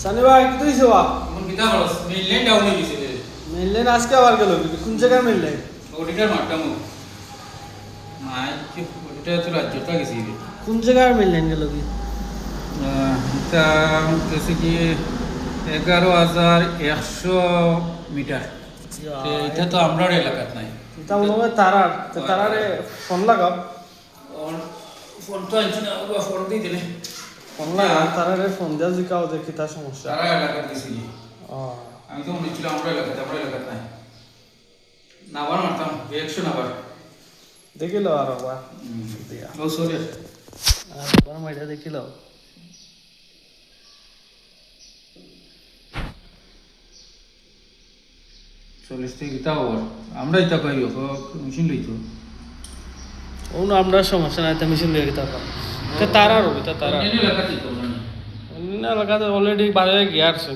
সানি ভাই কি তুই সেবা কোন কিতা হলস মেইনল্যান্ড ডাউন হয়ে গেছে মেনলেন আজকে আবার গেল কোন জায়গায় মেনলেন অডিটার মারতাম নাই কি অডিটার তো রাজ্যটা গেছি কোন জায়গায় মেনলেন গেল কি তা জैसे कि 11,100 মিটার এটা তো আমরা এলাকাত নাই এটা মনে হয় তারারে ফোন লাগাও ফোন তো আনছি না ওরা ফোন দিয়ে দিলে ফোন লাগাও তারারে ফোন দেওয়া জিকাও দেখি তার সমস্যা তারা এলাকাত গেছি ও আমি তো মনে ছিলাম আমরা এলাকাত নাই নাবার মারতাম 100 নাবার দেখিল আর বাবা ও সরি আর বড় মাইটা দেখিল 40 থেকে কিতা ওর আমরা এটা কইও মেশিন লইতো ও না আমরা সমস্যা নাই তুমি শুনলে কি তারা রবি তারা এনে এলাকাত তো না অন্য এলাকাতে অলরেডি বাইরে গিয়ে আসছে